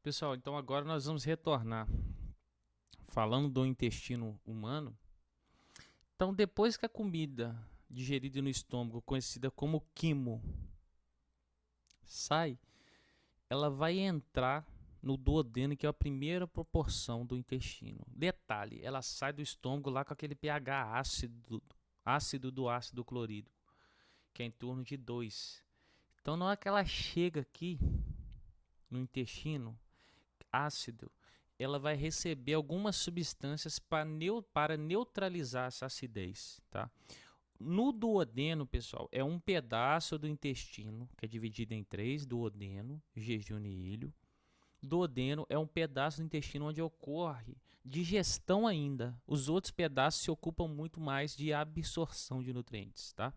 Pessoal, então agora nós vamos retornar falando do intestino humano. Então, depois que a comida digerida no estômago, conhecida como quimo, sai, ela vai entrar no duodeno, que é a primeira proporção do intestino. Detalhe, ela sai do estômago lá com aquele pH ácido do ácido clorídrico, que é em torno de 2. Então, na hora que ela chega aqui no intestino ácido, ela vai receber algumas substâncias para neutralizar essa acidez, tá? No duodeno, pessoal, é um pedaço do intestino, que é dividido em 3, duodeno, jejunum e ilho. Duodeno é um pedaço do intestino onde ocorre digestão ainda. Os outros pedaços se ocupam muito mais de absorção de nutrientes, tá?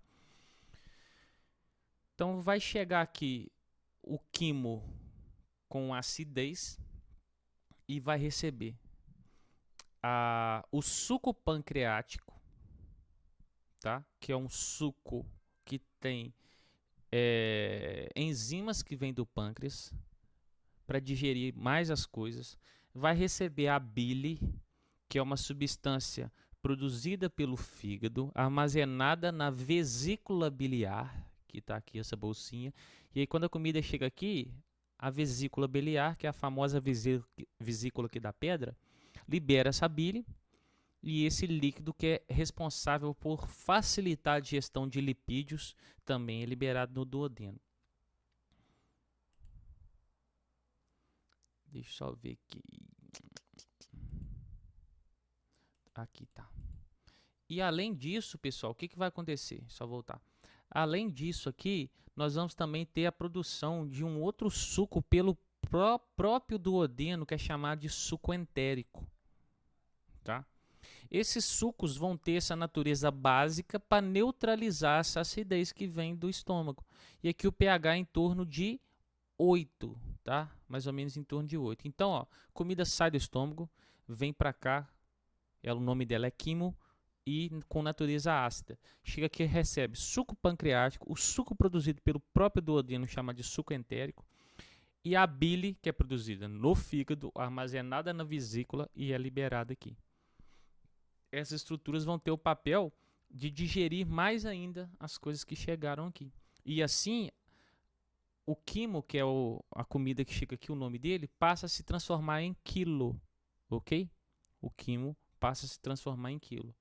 Então vai chegar aqui o quimo com acidez e vai receber o suco pancreático, tá? Que é um suco que tem enzimas que vêm do pâncreas para digerir mais as coisas. Vai receber a bile, que é uma substância produzida pelo fígado, armazenada na vesícula biliar, que está aqui essa bolsinha. E aí quando a comida chega aqui, a vesícula biliar, que é a famosa vesícula aqui da pedra, libera essa bile e esse líquido que é responsável por facilitar a digestão de lipídios também é liberado no duodeno. Deixa eu só ver aqui. Aqui tá. E além disso, pessoal, o que vai acontecer? Só voltar. Além disso aqui, nós vamos também ter a produção de um outro suco pelo próprio duodeno, que é chamado de suco entérico. Tá? Esses sucos vão ter essa natureza básica para neutralizar essa acidez que vem do estômago. E aqui o pH é em torno de 8, tá? Mais ou menos em torno de 8. Então, ó, comida sai do estômago, vem para cá, o nome dela é quimo, e com natureza ácida. Chega aqui e recebe suco pancreático, o suco produzido pelo próprio duodeno, chamado de suco entérico, e a bile, que é produzida no fígado, armazenada na vesícula e é liberada aqui. Essas estruturas vão ter o papel de digerir mais ainda as coisas que chegaram aqui. E assim, o quimo, que é a comida que chega aqui, o nome dele, passa a se transformar em quilo, ok? O quimo passa a se transformar em quilo.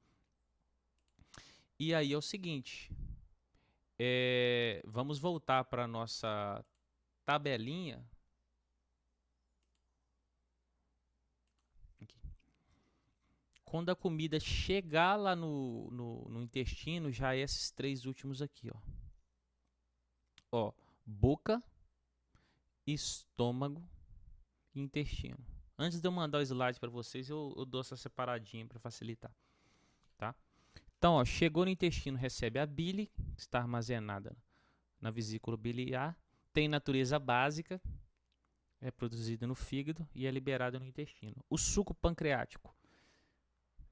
E aí é o seguinte, vamos voltar para a nossa tabelinha. Aqui. Quando a comida chegar lá no intestino, já é esses 3 últimos aqui, ó, boca, estômago e intestino. Antes de eu mandar o slide para vocês, eu dou essa separadinha para facilitar, tá? Então, ó, chegou no intestino, recebe a bile, que está armazenada na vesícula biliar, tem natureza básica, é produzida no fígado e é liberada no intestino. O suco pancreático,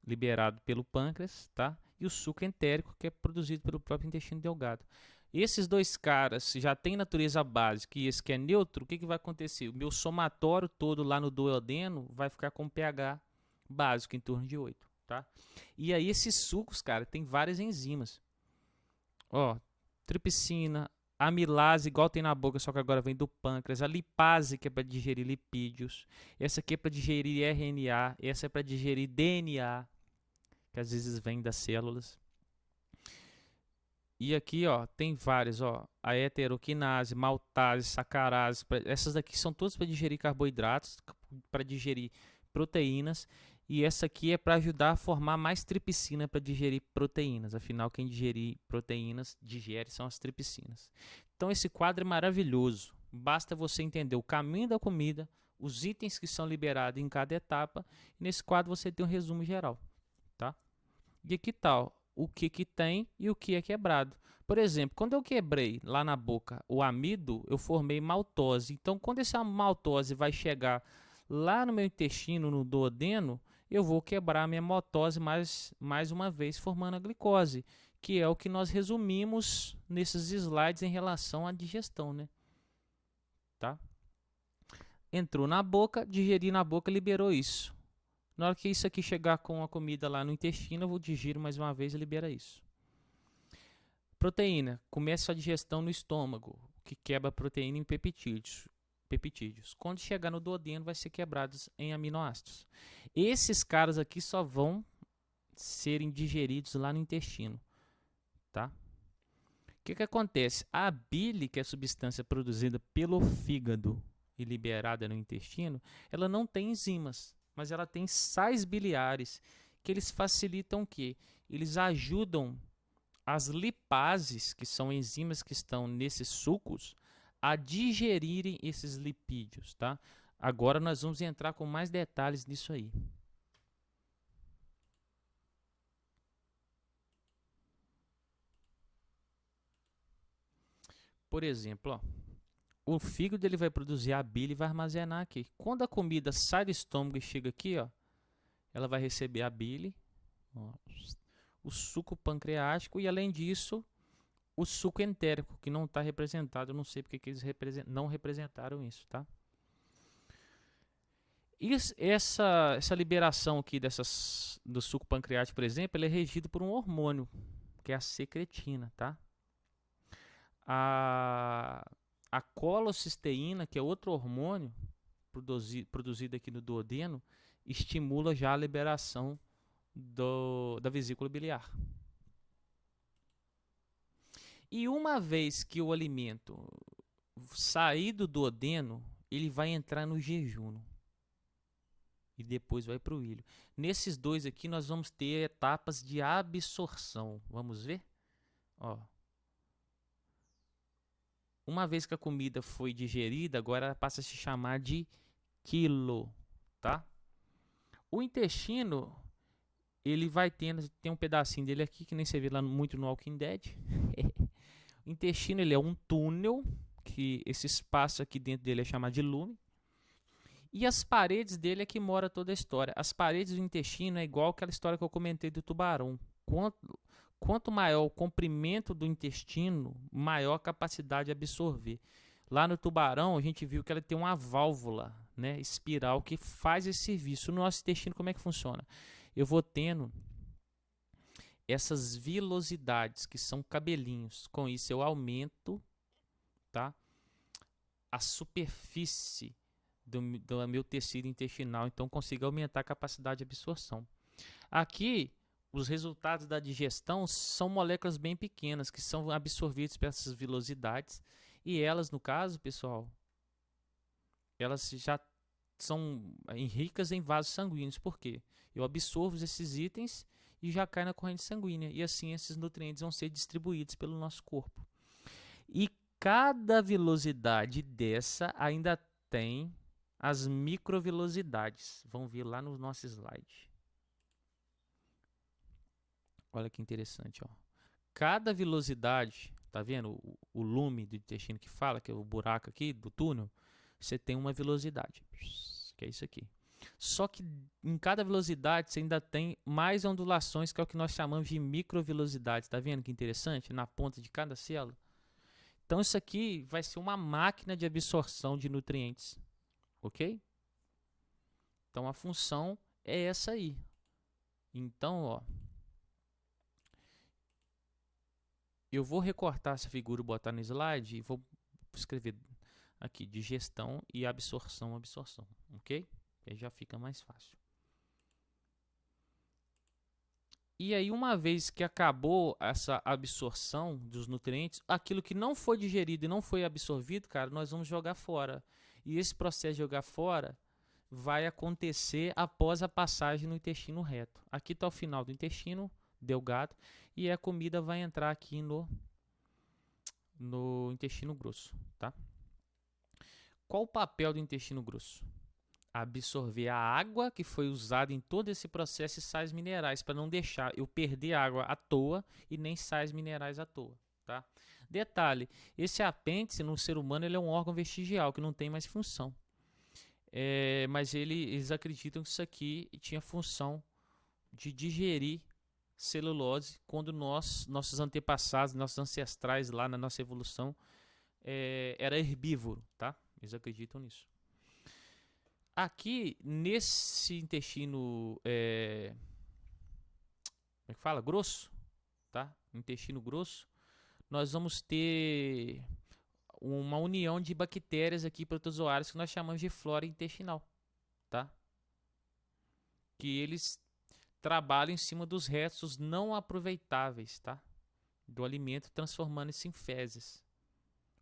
liberado pelo pâncreas, tá? E o suco entérico, que é produzido pelo próprio intestino delgado. Esses dois caras já têm natureza básica e esse que é neutro, o que vai acontecer? O meu somatório todo lá no duodeno vai ficar com pH básico em torno de 8, tá? E aí esses sucos, cara, tem várias enzimas. Ó, tripsina, amilase, igual tem na boca, só que agora vem do pâncreas. A lipase, que é para digerir lipídios. Essa aqui é para digerir RNA. Essa é para digerir DNA, que às vezes vem das células. E aqui, ó, tem várias, ó, a heteroquinase, maltase, sacarase, essas daqui são todas para digerir carboidratos, para digerir proteínas, e essa aqui é para ajudar a formar mais tripsina para digerir proteínas. Afinal, quem digerir proteínas digere são as tripsinas. Então esse quadro é maravilhoso. Basta você entender o caminho da comida, os itens que são liberados em cada etapa, e nesse quadro você tem um resumo geral, tá? E aqui tal, o que tem e o que é quebrado. Por exemplo, quando eu quebrei lá na boca o amido, eu formei maltose. Então, quando essa maltose vai chegar lá no meu intestino, no duodeno, eu vou quebrar a minha maltose mais uma vez, formando a glicose, que é o que nós resumimos nesses slides em relação à digestão, né? Tá? entrou na boca, digeri na boca, liberou isso. Na hora que isso aqui chegar com a comida lá no intestino, eu vou digerir mais uma vez e libera isso. Proteína. Começa a digestão no estômago, que quebra a proteína em peptídeos. Quando chegar no duodeno, vai ser quebrados em aminoácidos. Esses caras aqui só vão serem digeridos lá no intestino, tá? O que acontece? A bile, que é a substância produzida pelo fígado e liberada no intestino, ela não tem enzimas, mas ela tem sais biliares, que eles facilitam o quê? Eles ajudam as lipases, que são enzimas que estão nesses sucos, a digerirem esses lipídios, tá? Agora nós vamos entrar com mais detalhes nisso aí. Por exemplo, ó, o fígado ele vai produzir a bile e vai armazenar aqui. Quando a comida sai do estômago e chega aqui, ó, ela vai receber a bile, ó, o suco pancreático e, além disso, o suco entérico, que não está representado. Eu não sei porque que eles não representaram isso, tá? Essa liberação aqui do suco pancreático, por exemplo, ele é regido por um hormônio, que é a secretina, tá? A colocisteína, que é outro hormônio produzido aqui no duodeno, estimula já a liberação da vesícula biliar. E uma vez que o alimento sair do duodeno, ele vai entrar no jejum e depois vai para o ilho. Nesses dois aqui nós vamos ter etapas de absorção. Vamos ver? Ó. Uma vez que a comida foi digerida, agora ela passa a se chamar de quilo, tá? O intestino, ele vai tendo, tem um pedacinho dele aqui que nem você vê lá muito no Walking Dead. O intestino, ele é um túnel, que esse espaço aqui dentro dele é chamado de lume. E as paredes dele é que mora toda a história. As paredes do intestino é igual aquela história que eu comentei do tubarão. Quanto maior o comprimento do intestino, maior a capacidade de absorver. Lá no tubarão, a gente viu que ela tem uma válvula, né, espiral, que faz esse serviço. No nosso intestino, como é que funciona? Eu vou tendo essas vilosidades, que são cabelinhos. Com isso, eu aumento, tá, a superfície do meu tecido intestinal. Então, consigo aumentar a capacidade de absorção. Aqui, os resultados da digestão são moléculas bem pequenas, que são absorvidas por essas vilosidades. E elas, no caso, pessoal, elas já são ricas em vasos sanguíneos. Por quê? Eu absorvo esses itens e já cai na corrente sanguínea. E assim esses nutrientes vão ser distribuídos pelo nosso corpo. E cada vilosidade dessa ainda tem as microvilosidades. Vão vir lá no nosso slide. Olha que interessante, ó. Cada vilosidade, tá vendo? O lume do intestino que fala, que é o buraco aqui do túnel, você tem uma vilosidade, que é isso aqui. Só que em cada velocidade você ainda tem mais ondulações, que é o que nós chamamos de microvelocidades. Tá vendo que interessante? Na ponta de cada célula. Então isso aqui vai ser uma máquina de absorção de nutrientes, ok? Então a função é essa aí. Então, ó, eu vou recortar essa figura, botar no slide e vou escrever aqui digestão e absorção, ok? Aí já fica mais fácil. E aí, uma vez que acabou essa absorção dos nutrientes, aquilo que não foi digerido e não foi absorvido, cara, nós vamos jogar fora. E esse processo de jogar fora vai acontecer após a passagem no intestino reto. Aqui está o final do intestino delgado e a comida vai entrar aqui no intestino grosso, tá? Qual o papel do intestino grosso? Absorver a água que foi usada em todo esse processo e sais minerais, para não deixar eu perder água à toa e nem sais minerais à toa, tá? Detalhe, esse apêndice no ser humano ele é um órgão vestigial que não tem mais função. Mas eles acreditam que isso aqui tinha função de digerir celulose quando nossos antepassados, nossos ancestrais lá na nossa evolução era herbívoro, tá? Eles acreditam nisso. Aqui, nesse intestino, como é que fala? Grosso, tá? Intestino grosso, nós vamos ter uma união de bactérias aqui protozoários que nós chamamos de flora intestinal, tá? Que eles trabalham em cima dos restos não aproveitáveis, tá? Do alimento, transformando isso em fezes,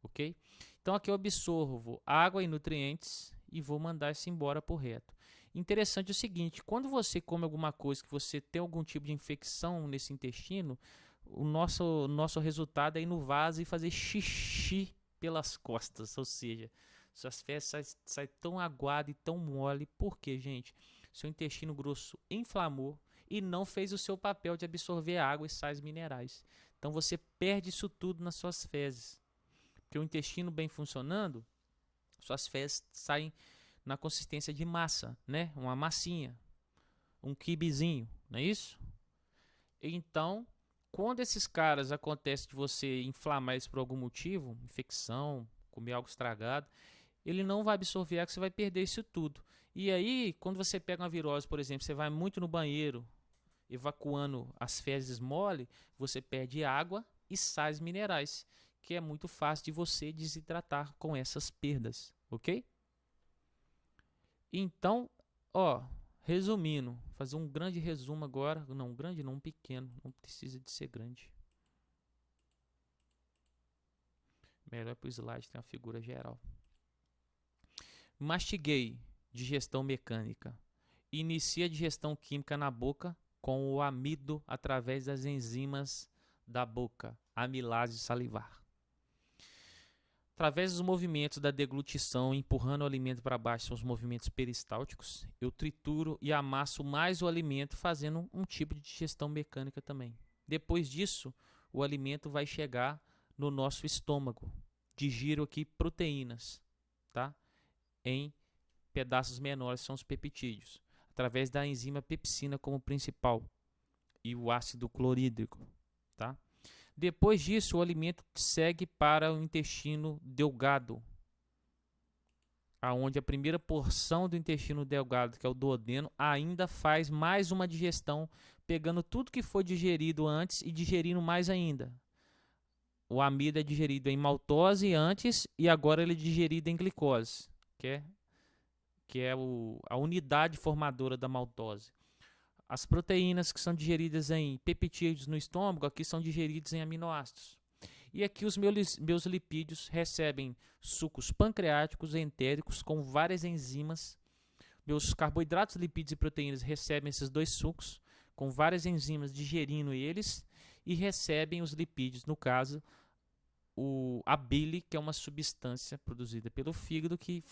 ok? Então aqui eu absorvo água e nutrientes e vou mandar isso embora por reto. Interessante o seguinte, quando você come alguma coisa que você tem algum tipo de infecção nesse intestino, o nosso resultado é ir no vaso e fazer xixi pelas costas, ou seja, suas fezes saem tão aguado e tão mole. Por quê, gente? Seu intestino grosso inflamou e não fez o seu papel de absorver água e sais minerais. Então você perde isso tudo nas suas fezes. Porque o intestino bem funcionando, suas fezes saem na consistência de massa, né? Uma massinha, um quibezinho, não é isso? Então, quando esses caras acontece de você inflamar isso por algum motivo, infecção, comer algo estragado, ele não vai absorver água, você vai perder isso tudo. E aí, quando você pega uma virose, por exemplo, você vai muito no banheiro, evacuando as fezes mole, você perde água e sais minerais, que é muito fácil de você desidratar com essas perdas, ok? Então, ó, resumindo, fazer um grande resumo agora, não grande não, um pequeno, não precisa de ser grande. Melhor para o slide ter uma figura geral. Mastiguei, digestão mecânica. Inicia a digestão química na boca com o amido através das enzimas da boca, amilase salivar. Através dos movimentos da deglutição, empurrando o alimento para baixo, são os movimentos peristálticos, eu trituro e amasso mais o alimento, fazendo um tipo de digestão mecânica também. Depois disso, o alimento vai chegar no nosso estômago. Digiro aqui proteínas, tá? Em pedaços menores, são os peptídeos, através da enzima pepsina como principal e o ácido clorídrico, tá? Depois disso, o alimento segue para o intestino delgado, aonde a primeira porção do intestino delgado, que é o duodeno, ainda faz mais uma digestão, pegando tudo que foi digerido antes e digerindo mais ainda. O amido é digerido em maltose antes e agora ele é digerido em glicose, que é a unidade formadora da maltose. As proteínas que são digeridas em peptídeos no estômago, aqui são digeridas em aminoácidos. E aqui os meus lipídios recebem sucos pancreáticos, entéricos, com várias enzimas. Meus carboidratos, lipídios e proteínas recebem esses dois sucos, com várias enzimas digerindo eles, e recebem os lipídios, no caso, a bile, que é uma substância produzida pelo fígado que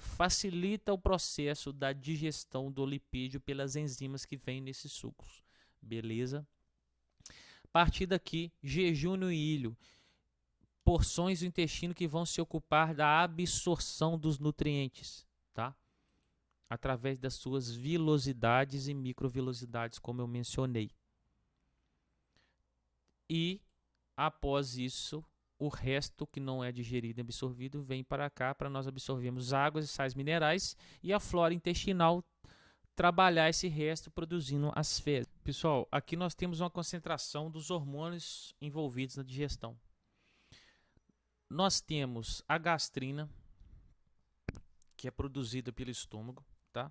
facilita o processo da digestão do lipídio pelas enzimas que vêm nesses sucos. Beleza? A partir daqui, jejum e ilho. Porções do intestino que vão se ocupar da absorção dos nutrientes, tá? Através das suas vilosidades e microvilosidades, como eu mencionei. E, após isso, o resto que não é digerido e absorvido vem para cá para nós absorvermos águas e sais minerais e a flora intestinal trabalhar esse resto produzindo as fezes. Pessoal, aqui nós temos uma concentração dos hormônios envolvidos na digestão. Nós temos a gastrina, que é produzida pelo estômago, tá?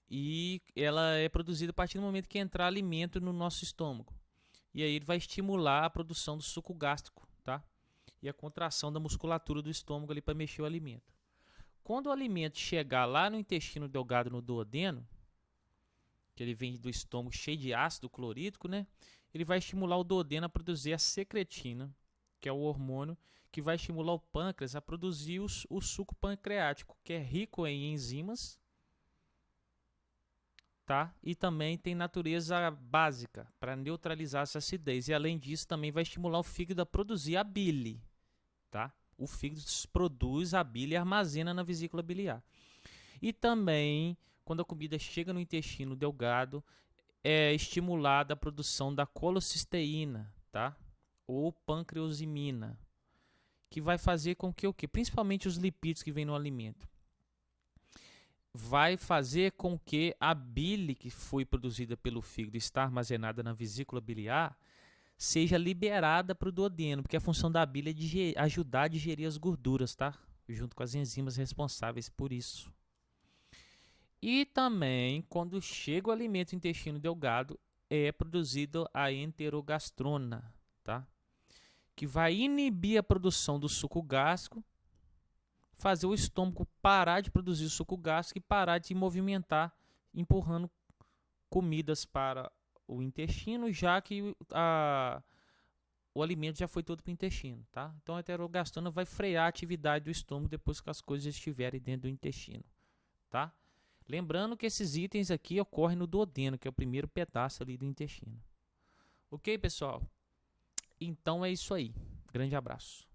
E ela é produzida a partir do momento que entrar alimento no nosso estômago. E aí ele vai estimular a produção do suco gástrico, tá? E a contração da musculatura do estômago ali para mexer o alimento. Quando o alimento chegar lá no intestino delgado, no duodeno, que ele vem do estômago cheio de ácido clorídrico, né? Ele vai estimular o duodeno a produzir a secretina, que é o hormônio que vai estimular o pâncreas a produzir o suco pancreático, que é rico em enzimas, tá? E também tem natureza básica para neutralizar essa acidez. E além disso, também vai estimular o fígado a produzir a bile, tá? O fígado produz a bile e armazena na vesícula biliar. E também, quando a comida chega no intestino delgado, é estimulada a produção da colocisteína, tá? Ou pancreosimina, que vai fazer com que o quê? Principalmente os lipídios que vêm no alimento, vai fazer com que a bile que foi produzida pelo fígado e está armazenada na vesícula biliar seja liberada para o duodeno, porque a função da bile é de ajudar a digerir as gorduras, tá? Junto com as enzimas responsáveis por isso. E também, quando chega o alimento no intestino delgado, é produzido a enterogastrona, tá? Que vai inibir a produção do suco gástrico, fazer o estômago parar de produzir o suco gástrico e parar de se movimentar, empurrando comidas para o intestino, já que o alimento já foi todo para o intestino, tá? Então a enterogastrona vai frear a atividade do estômago depois que as coisas estiverem dentro do intestino, tá? Lembrando que esses itens aqui ocorrem no duodeno, que é o primeiro pedaço ali do intestino. Ok, pessoal? Então é isso aí. Grande abraço.